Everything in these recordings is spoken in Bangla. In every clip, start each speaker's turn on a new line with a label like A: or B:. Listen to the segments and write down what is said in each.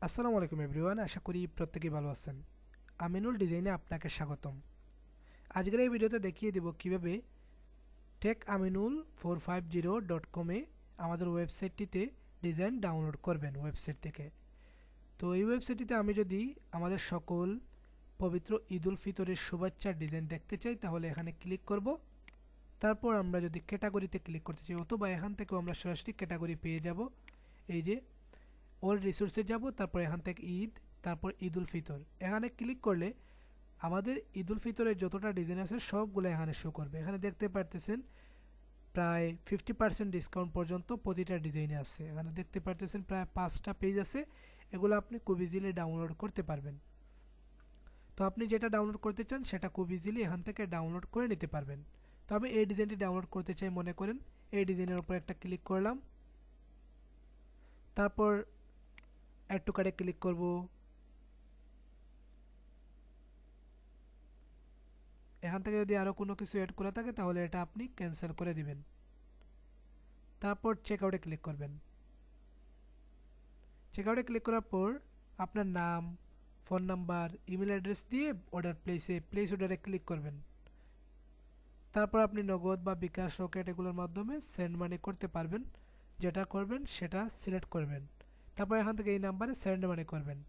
A: আসসালামু আলাইকুম এভরিওয়ান, আশা করি প্রত্যেকেই ভালো আছেন। আমিনুল ডিজাইনে আপনাকে স্বাগতম। আজকের এই ভিডিওতে দেখিয়ে দেব কিভাবে techaminul450.com-এ আমাদের ওয়েবসাইটটিতে ডিজাইন ডাউনলোড করবেন ওয়েবসাইট থেকে। তো এই ওয়েবসাইটটিতে আমি যদি আমাদের সকল পবিত্র ঈদ উল ফিতরের শুভেচ্ছার ডিজাইন দেখতে চাই তাহলে এখানে ক্লিক করব। তারপর আমরা যদি ক্যাটাগরিতে ক্লিক করতে চাই অথবা এখান থেকেও আমরা সরাসরি ক্যাটাগরি পেয়ে যাব। এই যে অল রিসোর্সে যাব, তারপর এখান থেকে ঈদ, তারপর ঈদ উল ফিতর। এখানে ক্লিক করলে আমাদের ঈদ উল ফিতরের যতটা ডিজাইন আছে সবগুলো এখানে শো করবে। এখানে দেখতে পারতেছেন প্রায় 50% ডিসকাউন্ট পর্যন্ত প্রতিটা ডিজাইনে আছে। এখানে দেখতে পারতেছেন প্রায় 5টা পেজ আছে। এগুলো আপনি খুব ইজিলি ডাউনলোড করতে পারবেন। তো আপনি যেটা ডাউনলোড করতে চান সেটা খুব ইজিলি এখান থেকে ডাউনলোড করে নিতে পারবেন। তো আমি এই ডিজাইনটি ডাউনলোড করতে চাই মনে করেন। এই ডিজাইনের উপর একটা ক্লিক করলাম, তারপর অ্যাড টু কার্টে ক্লিক করব। এখান থেকে যদি আরও কোনো কিছু অ্যাড করা থাকে তাহলে এটা আপনি ক্যান্সেল করে দিবেন। তারপর চেকআউটে ক্লিক করবেন। চেকআউটে ক্লিক করার পর আপনার নাম, ফোন নাম্বার, ইমেল অ্যাড্রেস দিয়ে অর্ডার প্লেস অর্ডারে ক্লিক করবেন। তারপর আপনি নগদ বা বিকাশ, রকেট এগুলোর মাধ্যমে সেন্ড মানি করতে পারবেন। যেটা করবেন সেটা সিলেক্ট করবেন। তারপর এখান থেকে এই নাম্বারে সেন্ড মানি করবেন।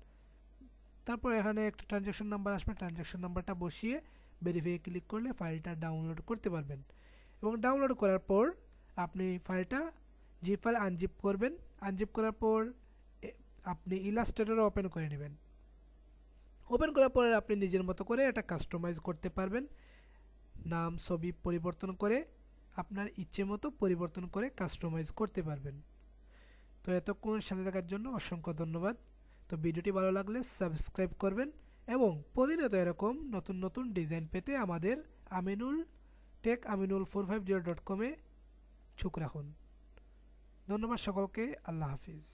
A: তারপর এখানে একটা ট্রানজ্যাকশন নাম্বার আসবে, ট্রানজ্যাকশন নাম্বারটা বসিয়ে ভেরিফাই ক্লিক করলে ফাইলটা ডাউনলোড করতে পারবেন। এবং ডাউনলোড করার পর আপনি ফাইলটা জিপ ফাইল আনজিপ করবেন। আনজিপ করার পর আপনি ইলাস্ট্রেটরে ওপেন করে নেবেন। ওপেন করার পরে আপনি নিজের মতো করে এটা কাস্টমাইজ করতে পারবেন। নাম, ছবি পরিবর্তন করে আপনার ইচ্ছে মতো পরিবর্তন করে কাস্টমাইজ করতে পারবেন। তো এতক্ষণ সাথে থাকার জন্য অসংখ্য ধন্যবাদ। তো ভিডিওটি ভালো লাগলে সাবস্ক্রাইব করবেন এবং প্রতিনিয়ত এরকম নতুন নতুন ডিজাইন পেতে আমাদের techaminul450.com-এ চোখ রাখুন। ধন্যবাদ সকলকে। আল্লাহ হাফিজ।